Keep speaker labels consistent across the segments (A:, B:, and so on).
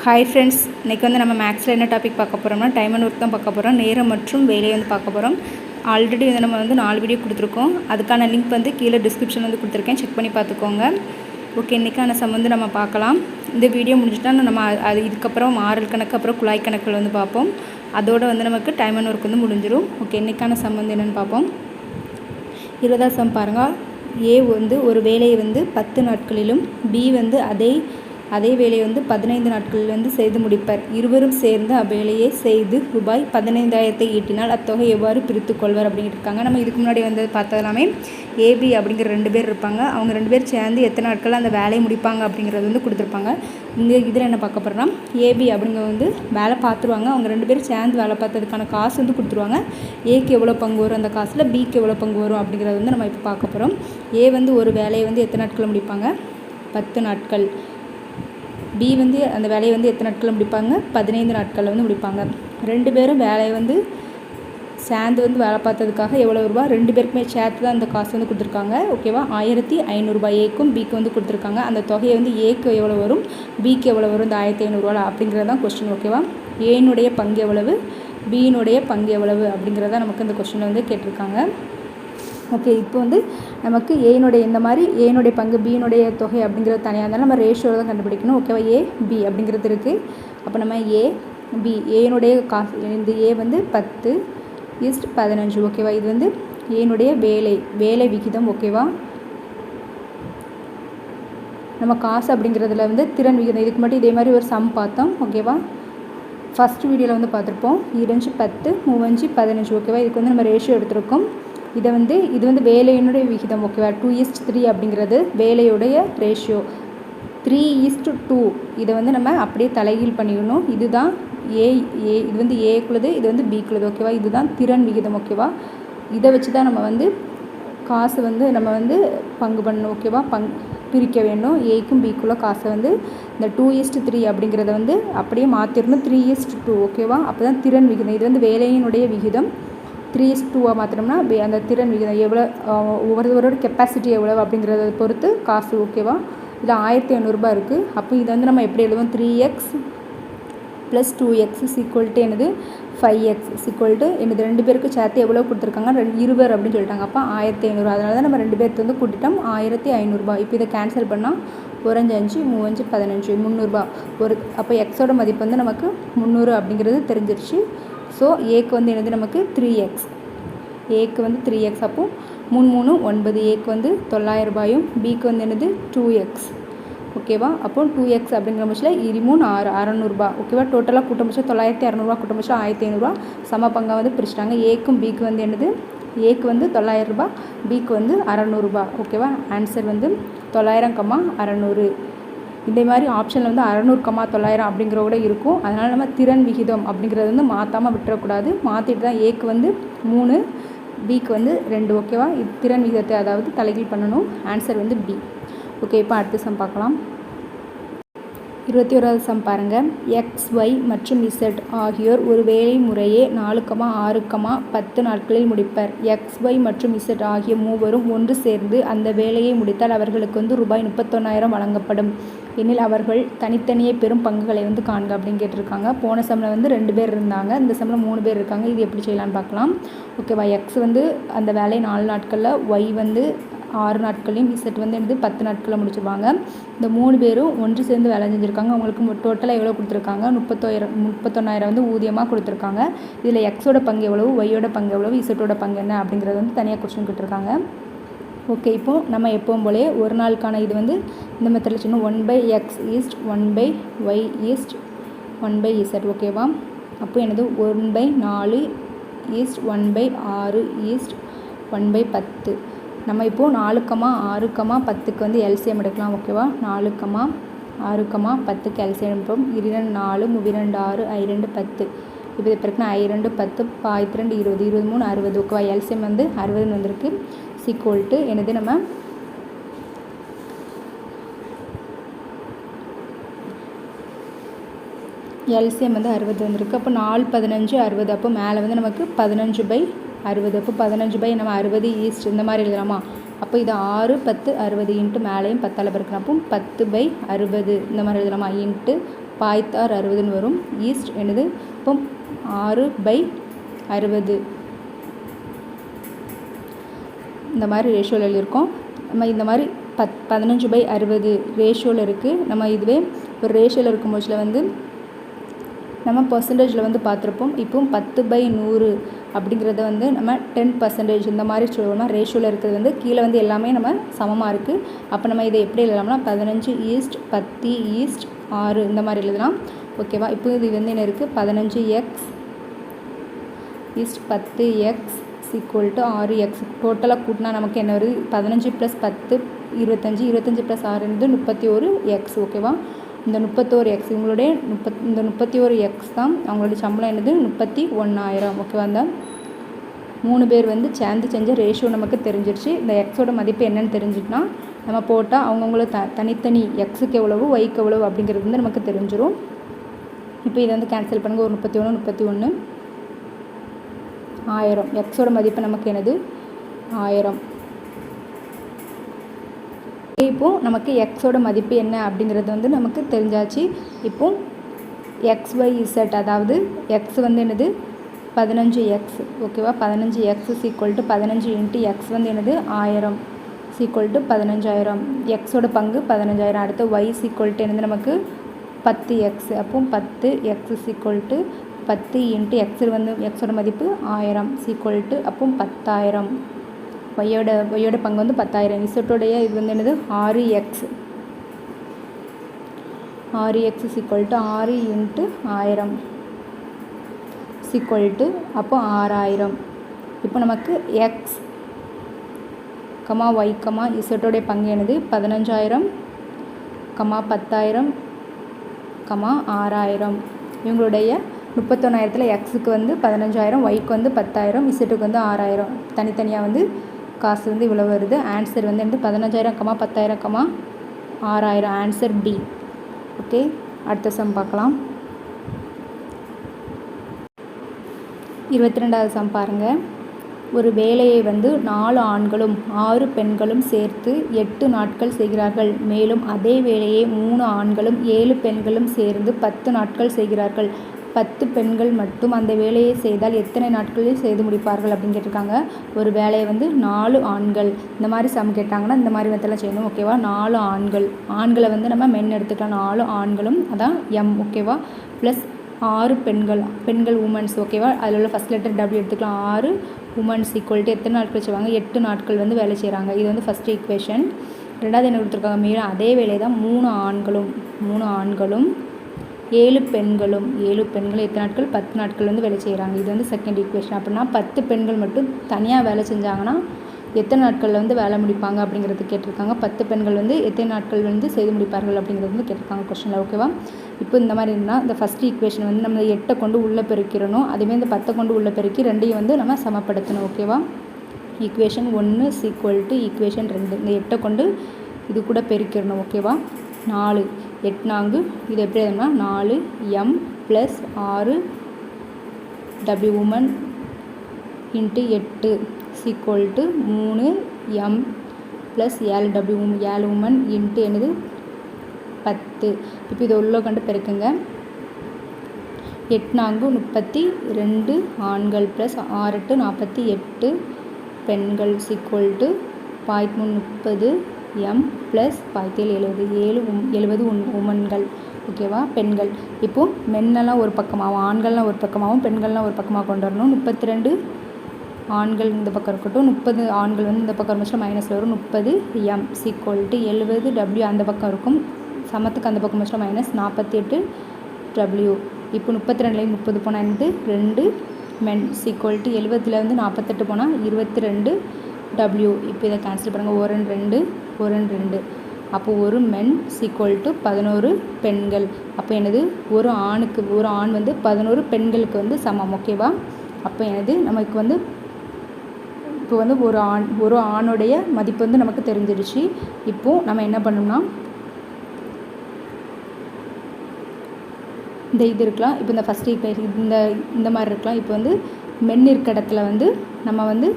A: Hi friends, இன்றைக்கி வந்து நம்ம மேக்ஸில் என்ன டாபிக் பார்க்க போகிறோம்னா டைம் அண்ட் ஒர்க் தான் பார்க்க போகிறோம். நேரம் மற்றும் வேலையை வந்து பார்க்க போகிறோம். ஆல்ரெடி வந்து நம்ம வந்து 4 வீடியோ கொடுத்துருக்கோம். அதுக்கான லிங்க் வந்து கீழே டிஸ்கிரிப்ஷன் வந்து கொடுத்துருக்கேன், செக் பண்ணி பார்த்துக்கோங்க. ஓகே, இன்றைக்கான சம் வந்து நம்ம பார்க்கலாம். இந்த வீடியோ முடிஞ்சுட்டா நம்ம அது இதுக்கப்புறம் மாறல் கணக்கு அப்புறம் குழாய் கணக்கில் வந்து பார்ப்போம். அதோடு வந்து நமக்கு டைம் அண்ட் ஒர்க் வந்து முடிஞ்சிடும். ஓகே, இன்றைக்கான சம் வந்து என்னென்னு பார்ப்போம். 20ஆம் சம் பாருங்கள். ஏ வந்து ஒரு வேலையை வந்து 10 நாட்களிலும் பி வந்து அதே வேலையை வந்து 15 நாட்களில் வந்து செய்து முடிப்பர். இருவரும் சேர்ந்து அவ்வேலையை செய்து ரூபாய் 15,000 ஈட்டினால் அத்தொகை எவ்வாறு பிரித்து கொள்வர் அப்படின்ட்டு இருக்காங்க. நம்ம இதுக்கு முன்னாடி வந்து பார்த்ததெல்லாமே ஏபி அப்படிங்கிற 2 பேர் இருப்பாங்க. அவங்க 2 பேர் சேர்ந்து எத்தனை நாட்களில் அந்த வேலையை முடிப்பாங்க அப்படிங்கிறது வந்து கொடுத்துருப்பாங்க. இதில் என்ன பார்க்க போகிறோம்னா, ஏபி அப்படிங்கிற வந்து வேலை பார்த்துருவாங்க. அவங்க 2 பேரும் சேர்ந்து வேலை பார்த்ததுக்கான காசு வந்து கொடுத்துருவாங்க. ஏக்கு எவ்வளோ பங்கு வரும் அந்த காசில், பிக்கு எவ்வளோ பங்கு வரும் அப்படிங்கிறது வந்து நம்ம இப்போ பார்க்க போகிறோம். ஏ வந்து ஒரு வேலையை வந்து எத்தனை நாட்களில் முடிப்பாங்க? 10 நாட்கள். பி வந்து அந்த வேலையை வந்து எத்தனை நாட்களில் முடிப்பாங்க? 15 நாட்களில் வந்து முடிப்பாங்க. 2 பேரும் வேலையை வந்து சேர்ந்து வந்து வேலை பார்த்ததுக்காக எவ்வளோ ரூபா? 2 பேருக்குமே சேர்த்து தான் அந்த காசு வந்து கொடுத்துருக்காங்க. ஓகேவா? 1500 ஏக்கும் பிக்கு வந்து கொடுத்துருக்காங்க. அந்த தொகையை வந்து ஏக்கு எவ்வளோ வரும், பிக்கு எவ்வளோ வரும்? இந்த 1500 அப்படிங்கிறது தான் கொஸ்டின். ஓகேவா? ஏனுடைய பங்கு எவ்வளவு, பியினுடைய பங்கு எவ்வளவு அப்படிங்கிறத நமக்கு இந்த கொஸ்டினில் வந்து கேட்டிருக்காங்க. ஓகே, இப்போ வந்து நமக்கு ஏனுடைய இந்த மாதிரி ஏனுடைய பங்கு பியினுடைய தொகை அப்படிங்கிறது தனியாக இருந்தாலும் நம்ம ரேஷியோவில் தான் கண்டுபிடிக்கணும். ஓகேவா? ஏ பி அப்படிங்கிறது இருக்குது. அப்போ நம்ம ஏ பி ஏனுடைய காசு, இந்த ஏ வந்து 10:15. ஓகேவா? இது வந்து ஏனுடைய வேலை விகிதம். ஓகேவா? நம்ம காசு அப்படிங்கிறதுல வந்து திறன் விகிதம். இதுக்கு மட்டும் இதே மாதிரி ஒரு சம் பார்த்தோம். ஓகேவா? ஃபஸ்ட் வீடியோவில் வந்து பார்த்துருப்போம். 2 10 3 15. ஓகேவா? இதுக்கு வந்து நம்ம ரேஷியோ எடுத்திருக்கோம். இது வந்து வேலையினுடைய விகிதம். ஓகேவா? 2:3 அப்படிங்கிறது வேலையுடைய ரேஷியோ. 3:2 இதை வந்து நம்ம அப்படியே தலைகீழ் பண்ணிடணும். இதுதான் இது வந்து ஏக்குள்ளது, இது வந்து பிக்குள்ளது. ஓகேவா? இதுதான் திறன் விகிதம். ஓகேவா? இதை வச்சு தான் நம்ம வந்து காசு வந்து நம்ம வந்து பங்கு பண்ணணும். ஓகேவா? பிரிக்க வேண்டும். ஏக்கும் பிக்குள்ள காசை வந்து இந்த 2:3 அப்படிங்கிறத வந்து அப்படியே மாற்றிடணும். 3:2. ஓகேவா? அப்போ தான் திறன் விகிதம். இது வந்து வேலையினுடைய விகிதம். 3:2 மாற்றினோம்னா அந்த திறன் விகிதம் எவ்வளோ, ஒவ்வொருவரோட கெப்பாசிட்டி எவ்வளோ அப்படிங்கிறத பொறுத்து காசு. ஓகேவா? இதில் 1500 இருக்குது. அப்போ இதை வந்து நம்ம எப்படி எழுதுவோம்? 3x + 2x = என்னது? 5x என்னது? 2 பேருக்கு சேர்த்து எவ்வளோ கொடுத்துருக்காங்க? 20 அப்படின்னு சொல்லிட்டாங்க. அப்போ 1500. அதனால தான் நம்ம 2 பேர்த்து வந்து கூட்டிட்டோம். 1500. இப்போ இதை கேன்சல் பண்ணால் 1 5 3 5 15 300 அப்போ எக்ஸோட மதிப்பு வந்து நமக்கு 300 அப்படிங்கிறது தெரிஞ்சிருச்சு. ஸோ ஏக்கு வந்து என்னது? நமக்கு 3x. ஏக்கு வந்து 3x. அப்போது 3 3 9. ஏக்கு வந்து 900 பிக்கு வந்து என்னது? 2x. ஓகேவா? அப்போ 2x அப்படிங்கிற பட்சத்தில் 23 6 600. ஓகேவா? டோட்டலாக கூட்டம் பட்சம் 9600, கூட்டம் பட்சம் 1500 சம பங்காக வந்து பிரிச்சுட்டாங்க. ஏக்கும் பிக்கு வந்து என்னது? ஏக்கு வந்து 900, பிக்கு வந்து 600. ஓகேவா? ஆன்சர் வந்து 900, 600. இதே மாதிரி ஆப்ஷனில் வந்து 600, 900 அப்படிங்கிற கூட இருக்கும். அதனால் நம்ம திறன் விகிதம் அப்படிங்கிறது வந்து மாற்றாமல் விட்டுறக்கூடாது. மாற்றிட்டு தான் ஏக்கு வந்து 3, பிக்கு வந்து 2. ஓகேவா? இது திறன் விகிதத்தை அதாவது தலைகீழ் பண்ணணும். ஆன்சர் வந்து பி. ஓகே, இப்போ அடுத்த சம் பார்க்கலாம். 21வது சம் பாருங்கள். எக்ஸ், ஒய் மற்றும் இசட் ஆகியோர் ஒரு வேலை முறையே 4, 6, 10 நாட்களில் முடிப்பர். எக்ஸ், ஒய் மற்றும் இசட் ஆகிய மூவரும் ஒன்று சேர்ந்து அந்த வேலையை முடித்தால் அவர்களுக்கு வந்து ரூபாய் 31,000 வழங்கப்படும் எனில் அவர்கள் தனித்தனியே பெரும் பங்குகளை வந்து காண்க அப்படின்னு கேட்டிருக்காங்க. போன சம்மில் வந்து 2 பேர் இருந்தாங்க, இந்த சம்மில் 3 பேர் இருக்காங்க. இது எப்படி செய்யலான்னு பார்க்கலாம். ஓகேவா? எக்ஸ் வந்து அந்த வேலையை 4 நாட்களில், ஒய் வந்து 6 நாட்களையும், இசட் வந்து என்னது 10 நாட்களில் முடிச்சிருவாங்க. இந்த 3 பேரும் ஒன்று சேர்ந்து வேலை செஞ்சுருக்காங்க. அவங்களுக்கு டோட்டலாக எவ்வளோ கொடுத்துருக்காங்க? 31,000 வந்து ஊதியமாக கொடுத்துருக்காங்க. இதில் எக்ஸோட பங்கு எவ்வளவு, ஒய்யோட பங்கு எவ்வளவு, இசட்டோட பங்கு என்ன அப்படிங்கிறது வந்து தனியாக கொஸ்டின் கேட்டிருக்காங்க. ஓகே, இப்போது நம்ம எப்பவும் போலே ஒரு நாளுக்கான இது வந்து இந்த மெத்தடில் சொன்னோம். 1/x = 1/y = 1/z. ஓகேவா? அப்போ என்னது? 1/4 = 1/6 = 1/10. நம்ம இப்போது 4, 6, 10க்கு வந்து எல்சிஎம் எடுக்கலாம். ஓகேவா? 4, 6, 10க்கு எல்சிஎம் எடுப்போம். 2 4 3 6 I2 10. இப்போ இது பிறகு I2 10 பாய்த்து 2 20 23 60. ஓகேவா? எல்சிஎம் வந்து 60 வந்திருக்கு. = என்னது? நம்ம எல்சிஎம் வந்து 60 வந்திருக்கு. அப்போ 4 15 60. அப்போ மேலே வந்து நமக்கு 15/60. அப்போ 15 நம்ம 60 இந்த மாதிரி எழுதலாமா? அப்போ இது 6 10 60 இன்ட்டு மேலேயும் 10ஆல் பெருக்கணும். அப்போ 10/60 இந்த மாதிரி எழுதலாமா? இன்ட்டு பாய்த்தார் 60ன்னு வரும். ஈஸ்ட் என்னது இப்போ 6/60 இந்த மாதிரி ரேஷியோவில் எழுதியிருக்கோம். நம்ம இந்த மாதிரி 15/60 ரேஷியோவில் இருக்குது. நம்ம இதுவே ஒரு ரேஷியோவில் இருக்கும் போச்சில் வந்து நம்ம பர்சன்டேஜில் வந்து பார்த்துருப்போம். இப்போ 10/100 அப்படிங்கிறத வந்து நம்ம 10% இந்த மாதிரி சொல்லணும். ரேஷியோவில் இருக்கிறது வந்து கீழே வந்து எல்லாமே நம்ம சமமாக இருக்குது. அப்போ நம்ம இதை எப்படி எழுதலாம்னா 15:10:6 இந்த மாதிரி எழுதலாம். ஓகேவா? இப்போ இது வந்து என்ன இருக்குது 15x:10x = 6x. டோட்டலாக கூட்டினா நமக்கு என்ன வருது 15 + 10 25, 25 + 6 31x. ஓகேவா? இந்த 31x இவங்களுடைய இந்த 31x தான் அவங்களுடைய சம்பளம் என்னது 31,000. ஓகேவா? அந்த 3 பேர் வந்து சேர்ந்து செஞ்ச ரேஷியோ நமக்கு தெரிஞ்சிருச்சு. இந்த எக்ஸோட மதிப்பு என்னன்னு தெரிஞ்சுட்டுனா நம்ம போட்டால் அவங்கவுங்கள தனித்தனி எக்ஸுக்கு எவ்வளவு ஒய்க்கு எவ்வளவு அப்படிங்கிறது வந்து நமக்கு தெரிஞ்சிடும். இப்போ இதை வந்து கேன்சல் பண்ணுங்கள். ஒரு 31 1000. எக்ஸோட மதிப்பு நமக்கு என்னது 1000. இப்போது நமக்கு எக்ஸோட மதிப்பு என்ன அப்படிங்கிறது வந்து நமக்கு தெரிஞ்சாச்சு. இப்போது XYZ அதாவது எக்ஸ் வந்து என்னது 15x. ஓகேவா? 15x = 15 × x வந்து என்னது 1000 = 15,000. எக்ஸோட பங்கு 15,000. அடுத்து y = என்னது நமக்கு 10x. அப்போ 10x = 10 × x வந்து எக்ஸோட மதிப்பு 1000 = அப்போ 10,000. ஒய்யோட பங்கு வந்து 10,000. இசட்டோடைய இது வந்து என்னது 6x. 6x = 6 × 1000 அப்போ 6000. இப்போ நமக்கு x, y, இசட்டோடைய பங்கு என்னது 15,000, 10,000, 6000. இவங்களுடைய 31,000ல் எக்ஸுக்கு வந்து 15,000, ஒய்க்கு வந்து 10,000, இசட்டுக்கு வந்து 6000. தனித்தனியாக வந்து காசு வந்து இவ்வளோ வருது. ஆன்சர் வந்து என்னது 15,000, 10,000, 6000. Answer D. ஓகே, அடுத்த சம் பார்க்கலாம். 22வது சம் பாருங்கள். ஒரு வேலையை வந்து 4 ஆண்களும் 6 பெண்களும் சேர்த்து 8 நாட்கள் செய்கிறார்கள். மேலும் அதே வேலையை 3 ஆண்களும் 7 பெண்களும் சேர்ந்து 10 நாட்கள் செய்கிறார்கள். 10 பெண்கள் மட்டும் அந்த வேலையை செய்தால் எத்தனை நாட்களில் செய்து முடிப்பார்கள் அப்படின்னு கேட்டிருக்காங்க. ஒரு வேலையை வந்து 4 ஆண்கள் இந்த மாதிரி சம் கேட்டாங்கன்னா இந்த மாதிரி மெத்தடில் செய்யணும். ஓகேவா? 4 ஆண்களை வந்து நம்ம மென் எடுத்துக்கலாம். 4 ஆண்களும் அதான் எம். ஓகேவா? ப்ளஸ் 6 பெண்கள் உமன்ஸ். ஓகேவா? அதில் உள்ள ஃபஸ்ட் லெட்டர் டபிள்யூ எடுத்துக்கலாம். 6 உமன்ஸ் = எத்தனை நாட்கள் செய்வாங்க 8 நாட்கள் வந்து வேலை செய்கிறாங்க. இது வந்து ஃபஸ்ட் ஈக்குவேஷன். ரெண்டாவது என்ன கொடுத்துருக்காங்க, மேலும் அதே வேலையை தான் 3 ஆண்களும் 7 பெண்களும் எத்தனை நாட்கள் 10 நாட்கள் வந்து வேலை செய்கிறாங்க. இது வந்து செகண்ட் ஈக்குவேஷன். அப்படின்னா 10 பெண்கள் மட்டும் தனியாக வேலை செஞ்சாங்கன்னா எத்தனை நாட்களில் வந்து வேலை முடிப்பாங்க அப்படிங்கிறது கேட்டிருக்காங்க. 10 பெண்கள் வந்து எத்தனை நாட்கள் வந்து செய்து முடிப்பார்கள் அப்படிங்கிறது வந்து கேட்டிருக்காங்க கொஸ்டினில். ஓகேவா? இப்போ இந்த மாதிரி இருந்தால் இந்த ஃபஸ்ட் ஈக்குவேஷன் வந்து நம்ம 8 கொண்டு உள்ளே பெருக்கிறணும். அதேமாதிரி இந்த 10 கொண்டு உள்ளே பெருக்கி ரெண்டையும் வந்து நம்ம சமப்படுத்தணும். ஓகேவா? Equation 1 = equation 2. இந்த 8 கொண்டு இது கூட பெருக்கிடணும். ஓகேவா? 4 8 4 இது எப்படி எழுதணும்னா 4m + 6 w woman × 8 = 3m + 7 w 7 woman × என்னது 10. இப்போ இது உள்ள கண்டு பெருக்குங்க. 8 4 32 ஆண்கள் + 6 8 48 பெண்கள் = 30 m + 70 உமன்கள். ஓகேவா? பெண்கள். இப்போது மென்னெல்லாம் ஒரு பக்கமாகவும் ஆண்கள்லாம் ஒரு பக்கமாகவும் பெண்கள்லாம் ஒரு பக்கமாக கொண்டு வரணும். 32 ஆண்கள் இந்த பக்கம் இருக்கட்டும், 30 ஆண்கள் வந்து இந்த பக்கம் இருந்துச்சுன்னா மைனஸில் வரும். 30m = 70 w அந்த பக்கம் இருக்கும். சமத்துக்கு அந்த பக்கம் வச்சுன்னா மைனஸ் 48 w. இப்போ 32லேருந்து 30 போனால் என்னது 2 men = 70ல் வந்து 48 போனால் 22 w. இப்போ இதை கேன்சல் பண்ணுங்கள். 1 2 1 2. அப்போ ஒரு மென் = 11 பெண்கள். அப்போ என்னது ஒரு ஆண் வந்து 11 பெண்களுக்கு வந்து சமம். ஓகேவா? அப்போ என்னது நமக்கு வந்து இப்போ வந்து ஒரு ஆணுடைய மதிப்பு வந்து நமக்கு தெரிஞ்சிடுச்சு. இப்போது நம்ம என்ன பண்ணோம்னா இந்த இது இருக்கலாம். இப்போ இந்த ஃபஸ்ட் ஈக்குவேஷன் இந்த மாதிரி இருக்கலாம். இப்போ வந்து மென் இருக்க இடத்துல வந்து நம்ம வந்து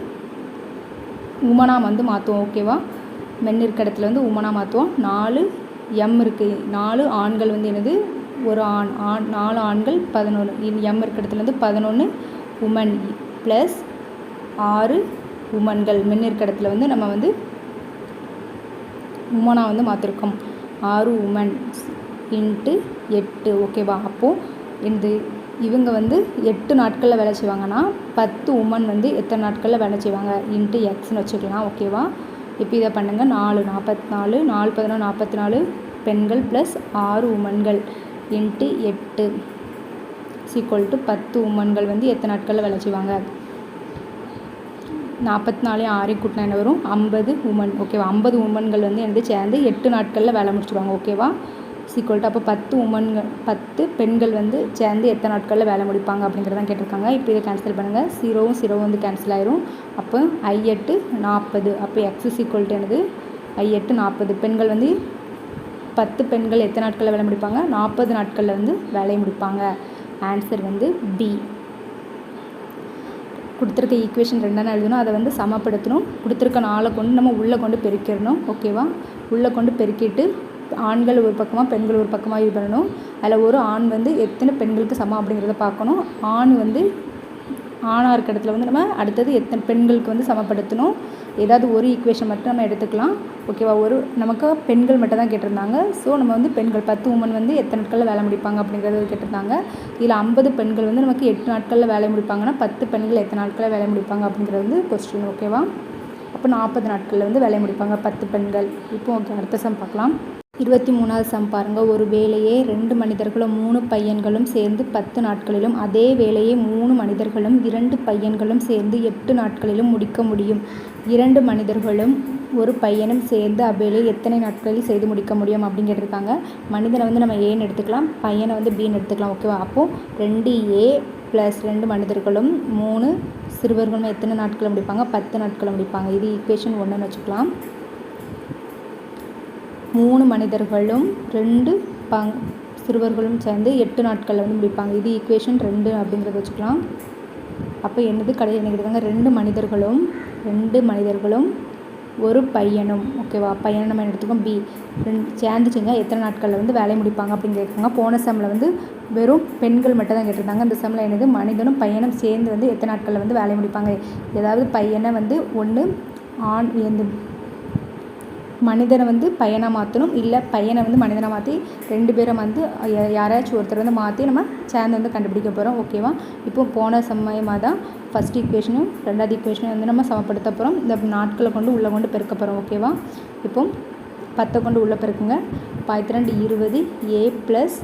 A: உமனாக வந்து மாற்றுவோம். ஓகேவா? மென் இருக்க இடத்துல வந்து உமனாக மாற்றுவோம். 4m இருக்குது. 4 ஆண்கள் வந்து என்னது ஒரு ஆண் 4 ஆண்கள் 11 எம் இருக்கிற இடத்துல வந்து 11 உமன் ப்ளஸ் 6 உமன்கள் மென் இருக்கிற இடத்துல வந்து நம்ம வந்து உமனாக வந்து மாற்றிருக்கோம் 6 உமன் இன்ட்டு 8 ஓகேவா. அப்போது இந்த இவங்க வந்து 8 நாட்களில் வேலை செய்வாங்கன்னா 10 உமன் வந்து எத்தனை நாட்களில் வேலை செய்வாங்க இன்ட்டு எக்ஸ்னு வச்சுக்கலாம் ஓகேவா. இப்போ இதை பண்ணுங்கள் 4 44 4 11 44 பெண்கள் ப்ளஸ் 6 உமன்கள் இன்ட்டு 8 ஈக்குவல் டு 10 உமன்கள் வந்து எத்தனை நாட்களில் வேலை செய்வாங்க 44 6 கூட்டினா என்ன வரும் 50 உமன் ஓகேவா. 50 உமன்கள் வந்து எனக்கு சேர்ந்து 8 நாட்களில் வேலை முடிச்சுடுவாங்க ஓகேவா. ஈக்குவல் டு அப்போ 10 உமன்கள் 10 பெண்கள் வந்து சேர்ந்து எத்தனை நாட்களில் வேலை முடிப்பாங்க அப்படிங்கிறதான் கேட்டிருக்காங்க. இப்போ இதை கேன்சல் பண்ணுங்கள் 0 வந்து கேன்சல் ஆயிரும். அப்போ I8 40 அப்போ எக்ஸ் ஈக்குவல் டு என்னது I8 40 பெண்கள் வந்து 10 பெண்கள் எத்தனை நாட்களில் வேலை முடிப்பாங்க 40 நாட்களில் வந்து வேலையை முடிப்பாங்க. ஆன்சர் வந்து பி. கொடுத்துருக்க ஈக்குவேஷன் 2 எழுதணும் அதை வந்து சமப்படுத்தணும். கொடுத்துருக்க 4 கொண்டு நம்ம உள்ளே கொண்டு பெருக்கிடணும் ஓகேவா. உள்ளே கொண்டு பெருக்கிட்டு ஆண்கள் ஒரு பக்கமாக பெண்கள் ஒரு பக்கமாக இது பண்ணணும். அதில் ஒரு ஆண் வந்து எத்தனை பெண்களுக்கு சமம் அப்படிங்கிறத பார்க்கணும். ஆண் வந்து ஆணாக இருக்கிற இடத்துல வந்து நம்ம அடுத்தது எத்தனை பெண்களுக்கு வந்து சமப்படுத்தணும். ஏதாவது ஒரு ஈக்குவேஷன் மட்டும் நம்ம எடுத்துக்கலாம் ஓகேவா. நமக்கு பெண்கள் மட்டும் தான் கேட்டிருந்தாங்க. ஸோ நம்ம வந்து பெண்கள் 10 உமன் வந்து எத்தனை நாட்களில் வேலை முடிப்பாங்க அப்படிங்கிறத கேட்டிருந்தாங்க. இதில் 50 பெண்கள் வந்து நமக்கு 8 நாட்களில் வேலை முடிப்பாங்கன்னா 10 பெண்கள் எத்தனை நாட்களில் வேலை முடிப்பாங்க அப்படிங்கிறது வந்து கொஸ்டின் ஓகேவா. அப்போ 40 நாட்களில் வந்து வேலை முடிப்பாங்க 10 பெண்கள். இப்போ ஓகே அடுத்த சம் பார்க்கலாம். 23வது சம் பாருங்கள். ஒரு வேலையை 2 மனிதர்களும் 3 பையன்களும் சேர்ந்து 10 நாட்களிலும் அதே வேலையை 3 மனிதர்களும் 2 பையன்களும் சேர்ந்து 8 நாட்களிலும் முடிக்க முடியும். 2 மனிதர்களும் ஒரு பையனும் சேர்ந்து அவ்வேலையை எத்தனை நாட்களில் செய்து முடிக்க முடியும் அப்படின்னு கேட்டிருக்காங்க. மனிதனை வந்து நம்ம ஏன்னு எடுத்துக்கலாம், பையனை வந்து பின்னு எடுத்துக்கலாம் ஓகேவா. அப்போது 2A ப்ளஸ் 2 மனிதர்களும் 3 சிறுவர்களும் எத்தனை நாட்களில் முடிப்பாங்க 10 நாட்களில் முடிப்பாங்க. இது ஈக்குவேஷன் 1ன்னு வச்சுக்கலாம். 3 மனிதர்களும் 2 சிறுவர்களும் சேர்ந்து 8 நாட்களில் வந்து முடிப்பாங்க. இது ஈக்குவேஷன் 2 அப்படிங்கிறத வச்சுக்கலாம். அப்போ என்னது கடையில் என்ன கேட்டாங்க 2 மனிதர்களும் ஒரு பையனும் ஓகேவா. பையனை நம்ம எடுத்துக்கோம் பி சேர்ந்து செஞ்சால் எத்தனை நாட்களில் வந்து வேலை முடிப்பாங்க அப்படின்னு கேட்குறாங்க. போன சம்மில் வந்து வெறும் பெண்கள் மட்டும் தான் கேட்டிருந்தாங்க. இந்த சம்மில் என்னது மனிதனும் பையனும் சேர்ந்து வந்து எத்தனை நாட்களில் வந்து வேலை முடிப்பாங்க. ஏதாவது பையனை வந்து ஒன்று ஆண் எந்த மனிதனை வந்து பையனாக மாற்றணும், இல்லை பையனை வந்து மனிதனாக மாற்றி 2 பேரை வந்து யாராச்சும் ஒருத்தர் வந்து மாற்றி நம்ம சேர்ந்து வந்து கண்டுபிடிக்க போகிறோம் ஓகேவா. இப்போ போன சமயமாக தான் ஃபஸ்ட் ஈக்குவேஷனும் 2வது ஈக்குவேஷனும் வந்து நம்ம சமப்படுத்த போகிறோம். இந்த நாட்களை கொண்டு உள்ளே கொண்டு பெருக்க போகிறோம் ஓகேவா. இப்போ 10 கொண்டு உள்ளே பெருக்குங்க. 2 20 A plus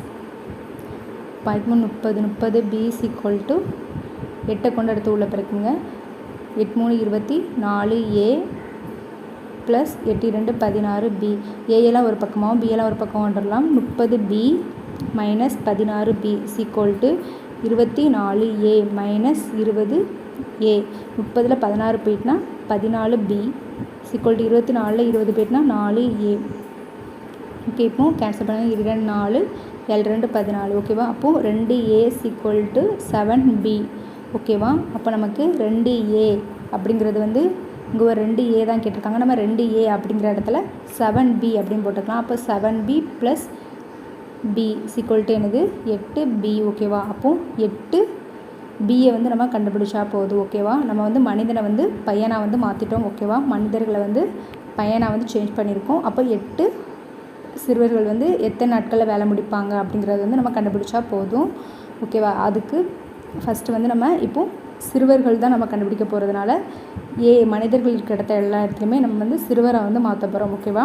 A: 30 30 B equal to 8 கொண்டு அடுத்து உள்ளே பெருக்குங்க. 8 3 24 A ப்ளஸ் 8 2 16 B. ஏஎல்லாம் ஒரு பக்கமாகவும் பிஎல்லாம் ஒரு பக்கம் வந்துடலாம். 30 B minus 16 B equal to 24 A minus 20 A. 30ல் 16 போயிட்டுனா 14 B ஈக்குவல் டு 24ல் 20 போயிட்டுனா 4 A. ஓகே இப்போ கேன்சல் பண்ணுங்கள். 2 4 L 2 14 ஓகேவா. அப்போது 2A ஈக்குவல் டு 7B ஓகேவா. அப்போ நமக்கு 2A அப்படிங்கிறது வந்து இங்கே ஒரு 2A தான் கேட்டிருக்காங்க. நம்ம 2A அப்படிங்கிற இடத்துல 7B அப்படின்னு போட்டுக்கலாம். அப்போ 7B plus B equal to என்னது 8B ஓகேவா. அப்போது 8Bயை வந்து நம்ம கண்டுபிடிச்சா போதும் ஓகேவா. நம்ம வந்து மனிதனை வந்து பையனாக வந்து மாற்றிட்டோம் ஓகேவா. மனிதர்களை வந்து பையனாக வந்து சேஞ்ச் பண்ணியிருக்கோம். அப்போ 8 சிறுவர்கள் வந்து எத்தனை நாட்களில் வேலை முடிப்பாங்க அப்படிங்கிறது வந்து நம்ம கண்டுபிடிச்சா போதும் ஓகேவா. அதுக்கு ஃபஸ்ட்டு வந்து நம்ம இப்போது சிறுவர்கள் தான் நம்ம கண்டுபிடிக்க போகிறதுனால மனிதர்கள் இருக்கிற இடத்த எல்லா இடத்துலையுமே நம்ம வந்து சிறுவரை வந்து மாற்ற போகிறோம் ஓகேவா.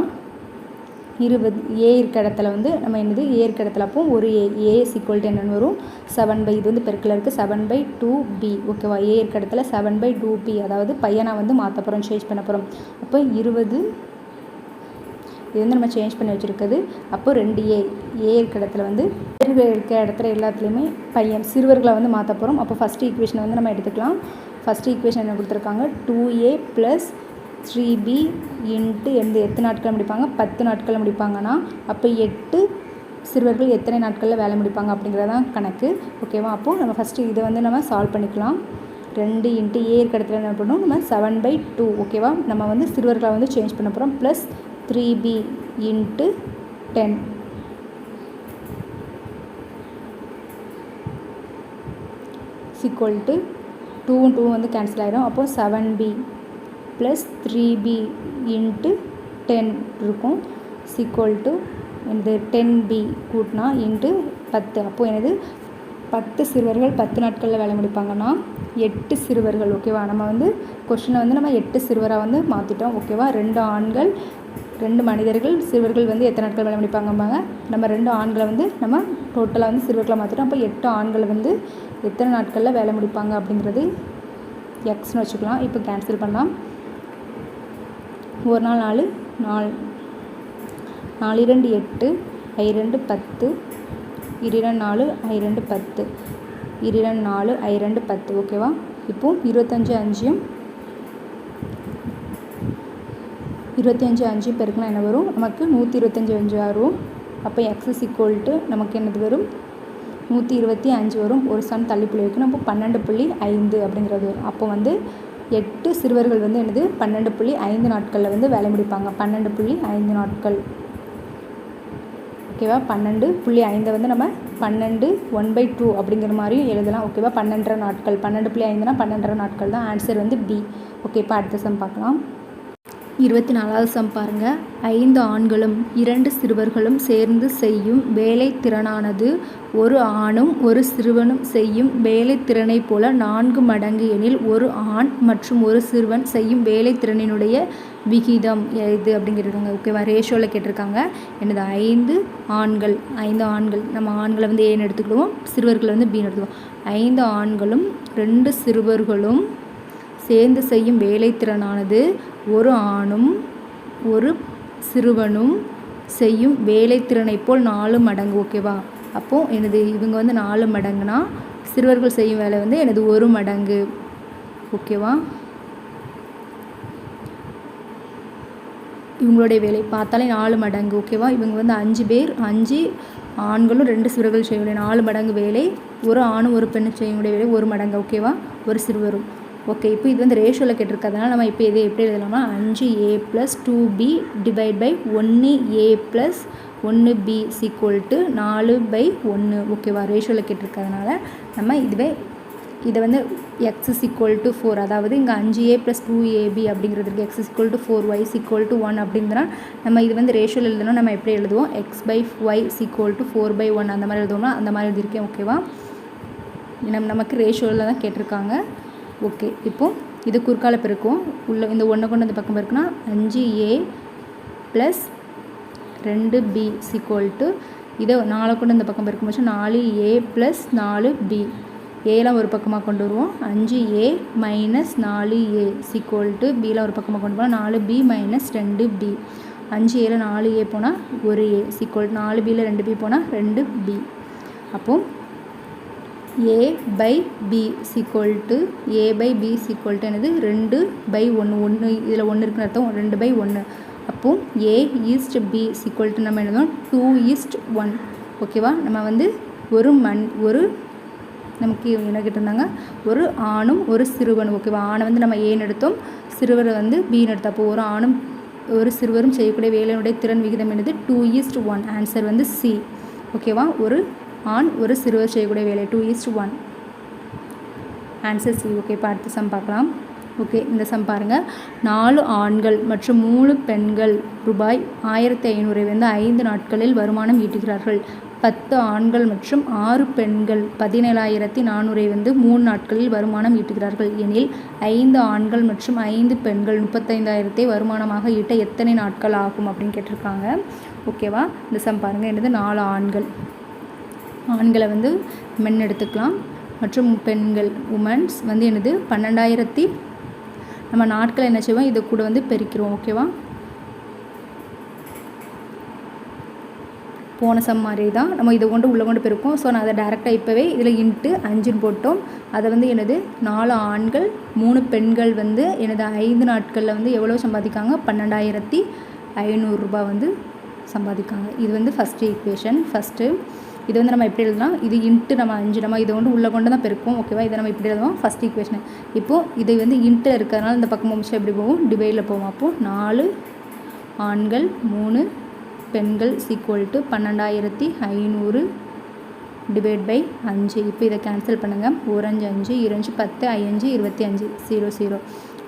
A: 20 A இருக்க இடத்துல வந்து நம்ம என்னது A இருக்க இடத்துல அப்போ ஒரு A ஈக்குவல் டு என்னென்னு வரும் 7/, இது வந்து பெருக்கில் இருக்குது 7/2B ஓகேவா. A இருக்க இடத்துல 7/2B அதாவது பையனாக வந்து மாற்ற போகிறோம், சேஞ்ச் பண்ண போகிறோம். அப்போ 20 இது வந்து நம்ம சேஞ்ச் பண்ணி வச்சுருக்குது. அப்போ 2A இருக்க இடத்துல வந்து இருக்க இடத்துல எல்லாத்துலேயுமே சிறுவர்களை வந்து மாற்ற போகிறோம். அப்போ ஃபஸ்ட்டு ஈக்குவேஷனை வந்து நம்ம எடுத்துக்கலாம். ஃபஸ்ட்டு ஈக்குவேஷன் என்ன கொடுத்துருக்காங்க 2A ப்ளஸ் 3B இன்ட்டு எத்தனை நாட்களில் முடிப்பாங்க 10 நாட்களில் முடிப்பாங்கன்னா அப்போ 8 சிறுவர்கள் எத்தனை நாட்களில் வேலை முடிப்பாங்க அப்படிங்கிறதான் கணக்கு ஓகேவா. அப்போது நம்ம ஃபஸ்ட்டு இதை வந்து நம்ம சால்வ் பண்ணிக்கலாம். 2 இன்ட்டு A இருக்க இடத்துல என்ன பண்ணணும் நம்ம 7/2 ஓகேவா. நம்ம வந்து சிறுவர்களை வந்து சேஞ்ச் பண்ண போகிறோம். Plus 3B into 10 equal to 2 வந்து கேன்சல் ஆகிடும். அப்போது 7b ப்ளஸ் 3b இன்ட்டு 10 இருக்கும் ஈக்குவல் டு இந்த 10b கூட்டினா இன்ட்டு 10. அப்போது எனது 10 சிறுவர்கள் 10 நாட்களில் வேலை முடிப்பாங்கன்னா 8 சிறுவர்கள். ஓகேவா, நம்ம வந்து கொஷினை வந்து நம்ம 8 சிறுவராக வந்து மாற்றிட்டோம். ஓகேவா, 2 ஆண்கள் 2 மனிதர்கள் சிறுவர்கள் வந்து எத்தனை நாட்கள் வேலை முடிப்பாங்கம்பாங்க. நம்ம 2 ஆண்களை வந்து நம்ம டோட்டலாக வந்து சிறுவர்களை மாற்றிட்டோம். அப்போ 8 ஆண்கள் வந்து எத்தனை நாட்களில் வேலை முடிப்பாங்க அப்படிங்கிறது எக்ஸ்னு வச்சுக்கலாம். இப்போ கேன்சல் பண்ணலாம். ஒரு நாள் 4 4 4 2 8 I 2 10 2 4 I 2 10 2 4 I 2 10. ஓகேவா, இப்போது 25 5 பெருக்கலாம் என்ன வரும் நமக்கு 125 வரும். அப்போ எக்ஸ் ஈக்குவல் டு நமக்கு என்னது வரும் 125 வரும். ஒரு சம் தள்ளிப்புள்ளி வைக்கணும். அப்போ 12.5 அப்படிங்கிறது வரும். அப்போ வந்து 8 சிறுவர்கள் வந்து என்னது 12.5 நாட்களில் வந்து வேலை முடிப்பாங்க. 12.5 நாட்கள். ஓகேவா, 12.5 வந்து நம்ம 12 1/2 அப்படிங்கிற மாதிரியும் எழுதலாம். ஓகேவா, 12.5 நாட்கள். 12.5னா 12.5 நாட்கள் தான். ஆன்சர் வந்து பி. ஓகே, இப்போ அடுத்த சம் பார்க்கலாம். 24வது சம் பாருங்கள். 5 ஆண்களும் 2 சிறுவர்களும் சேர்ந்து செய்யும் வேலை திறனானது ஒரு ஆணும் ஒரு சிறுவனும் செய்யும் வேலை திறனை போல 4 மடங்கு எனில் ஒரு ஆண் மற்றும் ஒரு சிறுவன் செய்யும் வேலை திறனினுடைய விகிதம் எது அப்படிங்கிறதுங்க. ஓகேவா, ரேஷியோவில் கேட்டிருக்காங்க. என்னது 5 ஆண்கள் நம்ம ஆண்களை வந்து ஏன்னு எடுத்துக்கிடுவோம், சிறுவர்களை வந்து பின்னு எடுத்துக்குவோம். 5 ஆண்களும் 2 சிறுவர்களும் சேர்ந்து செய்யும் வேலை திறனானது ஒரு ஆணும் ஒரு சிறுவனும் செய்யும் வேலை திறனை போல் 4 மடங்கு. ஓகேவா, அப்போது எனது இவங்க வந்து 4 மடங்குனா சிறுவர்கள் செய்யும் வேலை வந்து எனது 1 மடங்கு. ஓகேவா, இவங்களுடைய வேலை பார்த்தாலே 4 மடங்கு. ஓகேவா, இவங்க வந்து 5 பேர், 5 ஆண்களும் 2 சிறுவர்கள் செய்யக்கூடிய 4 மடங்கு வேலை ஒரு ஆணும் ஒரு பெண்ணும் செய்யக்கூடிய வேலை 1 மடங்கு. ஓகேவா, ஒரு சிறுவரும். ஓகே, இப்போ இது வந்து ரேஷியோவில் கேட்டிருக்கிறதுனால நம்ம இப்போ இதை எப்படி எழுதலாம்னா 5a + 2b divide by 1a + 1b equal to 4/1. ஓகேவா, ரேஷியோவில் கேட்டிருக்கிறதுனால நம்ம இதை வந்து x ஈக்குவல் டு 4, அதாவது இங்கே 5a + 2ab அப்படிங்கிறதுக்கு x equal to 4 y equal to 1 அப்படிங்கிறா நம்ம இது வந்து ரேஷியோவில் எழுதணும். நம்ம எப்படி எழுதுவோம், x/y ஈக்குவல் டு 4/1 அந்த மாதிரி எழுதுவோம்னா அந்த மாதிரி எழுதியிருக்கேன். ஓகேவா, நமக்கு ரேஷியோவில் தான் கேட்டிருக்காங்க. ஓகே, இப்போது இது குறுக்கால பெருக்கும். உள்ள இந்த 1 கொண்டு அந்த பக்கம் பெருக்குன்னா 5a + 2b ஈக்குவல் டு இதை 4 கொண்டு இந்த பக்கம் பெருக்கும் போது 4a + 4b. ஏலாம் ஒரு பக்கமாக கொண்டு வருவோம். 5a - 4a ஈக்குவல் டு bலாம் ஒரு பக்கமாக கொண்டு போனால் 4b - 2b. 5a 4a போனால் 1a equal to 4b 2b போனால் 2b. அப்போது a/b equal to a/b equal to என்னது 2/1. 1 இதில் 1 இருக்குன்னு அர்த்தம், 2/1. அப்போது a/b ஈக்குவல் டு நம்ம என்னதும் 2:1. ஓகேவா, நம்ம வந்து ஒரு நமக்கு என்ன கேட்டிருந்தாங்க, ஒரு ஆணும் ஒரு சிறுவனும். ஓகேவா, ஆணை வந்து நம்ம ஏன்னு எடுத்தோம், சிறுவரை வந்து பின்னு எடுத்தோம். அப்போ ஒரு ஆணும் ஒரு சிறுவரும் செய்யக்கூடிய வேலையினுடைய திறன் விகிதம் என்னது 2:1. ஆன்சர் வந்து சி. ஓகேவா, ஒரு ஆண் ஒரு சிறுவர் செய்யக்கூடிய வேலை 2:1. Answer C. ஓகே, இப்போ அடுத்த சம் பார்க்கலாம். ஓகே, இந்த சம் பாருங்கள். 4 ஆண்கள் மற்றும் 3 பெண்கள் ரூபாய் 1500 வந்து 5 நாட்களில் வருமானம் ஈட்டுகிறார்கள். 10 ஆண்கள் மற்றும் 6 பெண்கள் 17,400 வந்து 3 நாட்களில் வருமானம் ஈட்டுகிறார்கள் எனில் 5 ஆண்கள் மற்றும் 5 பெண்கள் 35,000 வருமானமாக ஈட்ட எத்தனை நாட்கள் ஆகும் அப்படின்னு கேட்டிருக்காங்க. ஓகேவா, இந்த சம் பாருங்கள். என்னது 4 ஆண்களை வந்து மென் எடுத்துக்கலாம் மற்றும் பெண்கள் உமன்ஸ் வந்து என்னது 12,000. நம்ம நாட்கள் என்ன செய்வோம், இதை கூட வந்து பெருக்கிறோம். ஓகேவா, போன சம் மாதிரி தான் நம்ம இதை கொண்டு உள்ளே கொண்டு பெருக்கும். ஸோ நான் அதை டேரெக்டாக இப்போவே இதில் இன்ட்டு 5 போட்டோம். அதை வந்து என்னது 4 ஆண்கள் 3 பெண்கள் வந்து எனது 5 நாட்களில் வந்து எவ்வளோ சம்பாதிக்காங்க, 12,500 ரூபாய் வந்து சம்பாதிக்காங்க. இது வந்து ஃபஸ்ட்டு ஈக்குவேஷன். இது வந்து நம்ம எப்படி எழுதலாம், இது இன்ட்டு நம்ம 5 நம்ம இதை வந்து உள்ளே கொண்டு தான் பெருக்கும். ஓகேவா, இதை நம்ம இப்படி எழுதுவோம் ஃபஸ்ட் ஈக்குவேஷன். இப்போது இது வந்து இன்ட்டு இருக்கிறதுனால இந்த பக்கம் முடிச்சு எப்படி போகும், டிவைடில் போவோம். அப்போது 4 ஆண்கள் 3 பெண்கள் ஈக்குவல் டு 12,500 டிவைட் பை 5. இப்போ இதை கேன்சல் பண்ணுங்கள். 1 5 5, 2 10, 5 25, 0 0.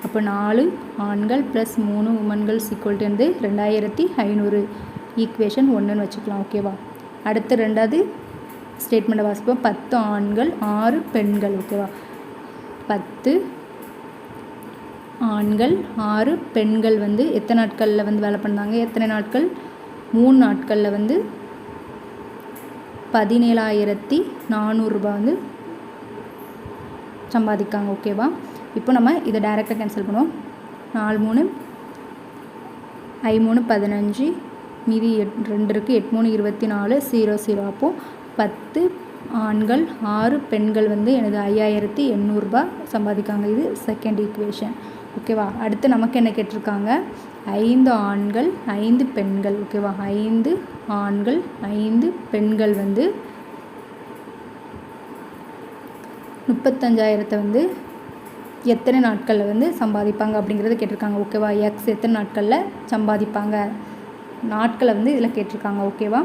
A: அப்போ 4 ஆண்கள் ப்ளஸ் 3 உமன்கள் ஈக்குவல் வந்து 2500. ஈக்குவேஷன் 1ன்னு வச்சுக்கலாம். ஓகேவா? அடுத்து ரெண்டாவது ஸ்டேட்மெண்ட்டை வாசிப்போம். 10 ஆண்கள் 6 பெண்கள். ஓகேவா? 10 ஆண்கள் 6 பெண்கள் வந்து எத்தனை நாட்களில் வந்து வேலை பண்ணாங்க? எத்தனை நாட்கள்? 3 நாட்களில் வந்து 17,400 ரூபாய் வந்து சம்பாதிக்காங்க. ஓகேவா? இப்போ நம்ம இதை டைரெக்டாக கேன்சல் பண்ணுவோம். 4 3 5 3 15, மீதி 2 இருக்குது. 8 3 24, 0 0. அப்போது 10 ஆண்கள் 6 பெண்கள் வந்து எனது 5,800 ரூபாய் சம்பாதிக்காங்க. இது செகண்ட் ஈக்குவேஷன். ஓகேவா? அடுத்து நமக்கு என்ன கேட்டிருக்காங்க? 5 ஆண்கள் 5 பெண்கள். ஓகேவா? 5 ஆண்கள் 5 பெண்கள் வந்து 35,000 வந்து எத்தனை நாட்களில் வந்து சம்பாதிப்பாங்க அப்படிங்கிறத கேட்டிருக்காங்க. ஓகேவா? எக்ஸ் எத்தனை நாட்களில் சம்பாதிப்பாங்க நாட்களை வந்து இதில் கேட்டிருக்காங்க. ஓகேவா?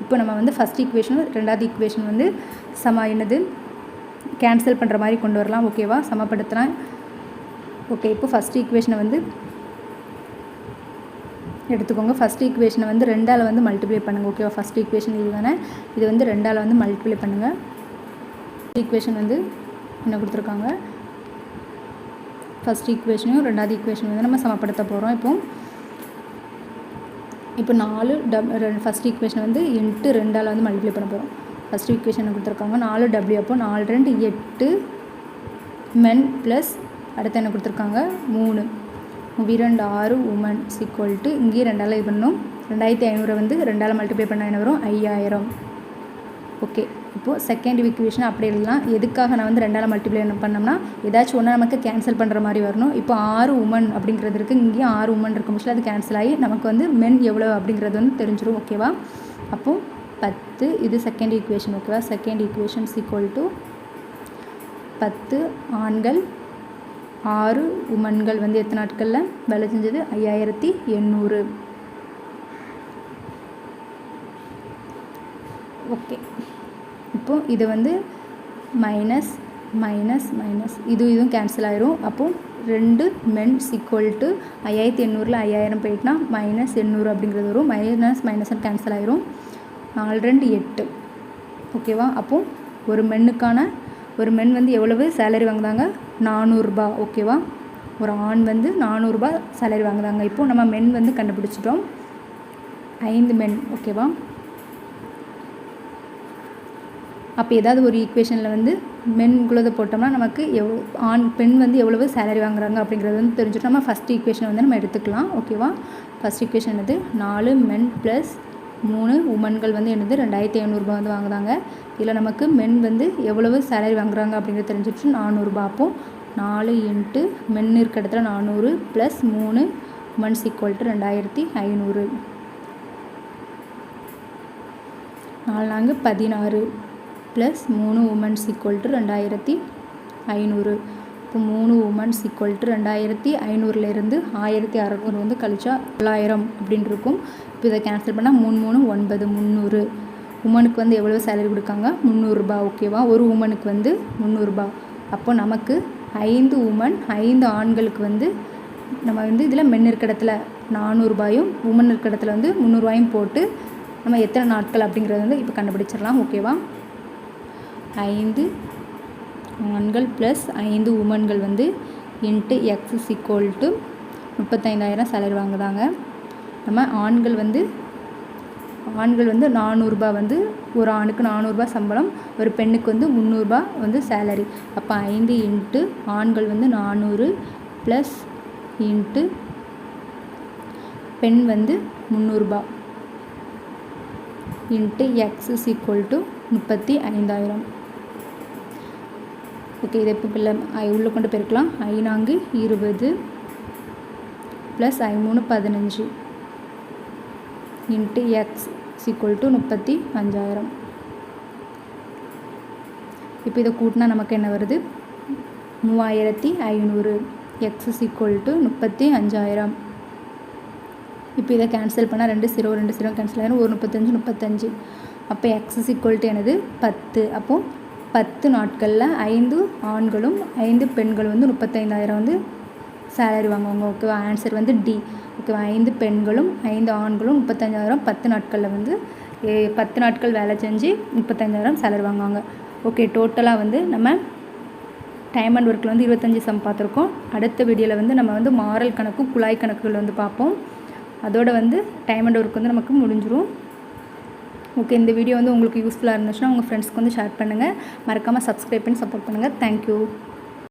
A: இப்போ நம்ம வந்து ஃபஸ்ட் ஈக்குவேஷனும் ரெண்டாவது ஈக்குவேஷன் வந்து என்னது கேன்சல் பண்ணுற மாதிரி கொண்டு வரலாம். ஓகேவா? சமப்படுத்தலாம். ஓகே, இப்போ ஃபஸ்ட் ஈக்குவேஷனை வந்து எடுத்துக்கோங்க. ஃபஸ்ட் ஈக்குவேஷனை வந்து 2ஆல் வந்து மல்டிப்ளை பண்ணுங்கள். ஓகேவா? ஃபஸ்ட் ஈக்குவேஷன் இது தானே, இது வந்து 2ஆல் வந்து மல்டிப்ளை பண்ணுங்கள். ஈக்குவேஷன் வந்து என்ன கொடுத்துருக்காங்க? ஃபஸ்ட் ஈக்குவேஷனையும் ரெண்டாவது ஈக்குவேஷன் வந்து நம்ம சமப்படுத்த போகிறோம். இப்போ 4 ஃபஸ்ட் ஈக்குவேஷன் வந்து இன்ட்டு 2ஆல் வந்து மல்டிப்ளை பண்ண போகிறோம். ஃபஸ்ட் ஈக்குவேஷன் கொடுத்துருக்காங்க 4W. அப்போ 4 2 8 மென் ப்ளஸ் அடுத்து என்ன கொடுத்துருக்காங்க? 3 2 6 உமன் ஈக்குவல்ட்டு இங்கேயும் 2ஆல் இது பண்ணணும். 2500 வந்து 2ஆல் மல்டிப்ளை பண்ணால் என்ன வரும்? 5000. ஓகே, இப்போது செகண்ட் ஈக்குவேஷன் அப்படி எழுதலாம். எதுக்காக நான் வந்து 2ஆல் மல்டிப்ளை பண்ணோம்னா ஏதாச்சும் ஒன்று நமக்கு கேன்சல் பண்ணுற மாதிரி வரணும். இப்போ 6 உமன் அப்படிங்கிறது இருக்குது, இங்கேயும் 6 உமன் இருக்கும் பட்சத்தில் அது கேன்சல் ஆகி நமக்கு வந்து மென் எவ்வளோ அப்படிங்கிறது வந்து தெரிஞ்சிடும். ஓகேவா? அப்போது 10 இது செகண்ட் ஈக்குவேஷன். ஓகேவா? செகண்ட் ஈக்குவேஷன் ஈக்குவல் டு 10 ஆண்கள் 6 உமன்கள் வந்து எத்தனை நாட்களில் வேலை செஞ்சது? 5800. ஓகே, இப்போது இது வந்து மைனஸ் மைனஸ் மைனஸ் இதுவும் கேன்சல் ஆயிரும். அப்போது 2 மென் ஈக்குவல் டு 5800ல் 5000 போயிட்டுனா -800 அப்படிங்கிறது வரும். மைனஸ் மைனஸ் கேன்சல் ஆயிரும். 4 2 8. ஓகேவா? அப்போது ஒரு மென் வந்து எவ்வளவு சேலரி வாங்குதாங்க? 400 ரூபாய். ஓகேவா? ஒரு ஆண் வந்து 400 ரூபாய் சேலரி வாங்குதாங்க. இப்போது நம்ம மென் வந்து கண்டுபிடிச்சிட்டோம். 5 மென். ஓகேவா? அப்போ ஏதாவது ஒரு ஈக்குவேஷனில் வந்து மென்குள்ளதை போட்டோம்னா நமக்கு பெண் வந்து எவ்வளவு சேலரி வாங்குறாங்க அப்படிங்கிறது வந்து தெரிஞ்சுட்டு நம்ம ஃபஸ்ட் ஈக்குவேஷன் வந்து நம்ம எடுத்துக்கலாம். ஓகேவா? ஃபஸ்ட் ஈக்குவேஷன் வந்து 4 மென் ப்ளஸ் 3 உமன்கள் வந்து என்னது 2500 ரூபாய் வந்து வாங்குறாங்க. இதில் நமக்கு மென் வந்து எவ்வளவு சேலரி வாங்குறாங்க அப்படிங்கிறது தெரிஞ்சிட்டு 400 ரூபாய். அப்போது 4 இன்ட்டு மென் இருக்க இடத்துல 400 plus 3 women's equal to 2500. 4 4 16 plus 3 women's equal to 2500. இப்போ 3 உமன்ஸ் ஈக்குவல் டு 2500லேருந்து 1600 வந்து கழிச்சா 900 அப்படின்னு இருக்கும். இப்போ இதை கேன்சல் பண்ணால் 3 3 9 300. உமனுக்கு வந்து எவ்வளோ சேலரி கொடுக்காங்க? 300 ரூபாய். ஓகேவா? ஒரு உமனுக்கு வந்து 300 ரூபாய். அப்போ நமக்கு 5 உமன் 5 ஆண்களுக்கு வந்து நம்ம வந்து இதில் மென் இருக்க இடத்துல 400 ரூபாயும் உமன் இருக்க இடத்துல வந்து 300 ரூபாயும் போட்டு நம்ம எத்தனை நாட்கள் அப்படிங்கிறது வந்து இப்போ கண்டுபிடிச்சிடலாம். ஓகேவா? 5 ஆண்கள் ப்ளஸ் 5 உமன்கள் வந்து into x equal to 35,000 salary வாங்குதாங்க. நம்ம ஆண்கள் வந்து 400 ரூபாய் வந்து ஒரு ஆணுக்கு 400 ரூபாய் சம்பளம், ஒரு பெண்ணுக்கு வந்து 300 ரூபாய் வந்து சேலரி. அப்போ 5 இன்ட்டு ஆண்கள் வந்து 400 ப்ளஸ் இன்ட்டு பெண் வந்து 300 ரூபாய் into x equal to 35,000. Okay, இதை இப்போ உள்ளே கொண்டு பெருக்கலாம். 5 4 20 plus 5 3 15 into x equal to 35,000. இப்போ இதை கூட்டினா நமக்கு என்ன வருது? 3500. X equal to 35,000. இப்போ இதை கேன்சல் பண்ணால் 2 0 2 0 கேன்சல் ஆகிடும். ஒரு 35 35. அப்போ எக்ஸ் = என்னது 10. அப்போது 10 நாட்களில் 5 ஆண்களும் 5 பெண்களும் வந்து 35,000 வந்து சேலரி வாங்குவாங்க. ஓகேவா? ஆன்சர் வந்து டி. ஓகேவா? 5 பெண்களும் 5 ஆண்களும் 35,000 10 நாட்களில் வந்து 10 நாட்கள் வேலை செஞ்சு 35,000 சேலரி வாங்குவாங்க. ஓகே, டோட்டலாக வந்து நம்ம டைம் அண்ட் ஒர்க்கில் வந்து 25 சம் பார்த்துருக்கோம். அடுத்த வீடியோவில் வந்து நம்ம வந்து மாரல் கணக்கு, குழாய் கணக்குகள் வந்து பார்ப்போம். அதோட வந்து டைம் அண்ட் ஒர்க் வந்து நமக்கு முடிஞ்சிடும். ஓகே, இந்த வீடியோ வந்து உங்களுக்கு யூஸ்ஃபுல்லாக இருந்துச்சுன்னா உங்கள் ஃப்ரெண்ட்ஸ்க்கு வந்து ஷேர் பண்ணுங்கள். மறக்காமல் சப்ஸ்கிரைப் பண்ணி சப்போர்ட் பண்ணுங்கள். தேங்க்யூ.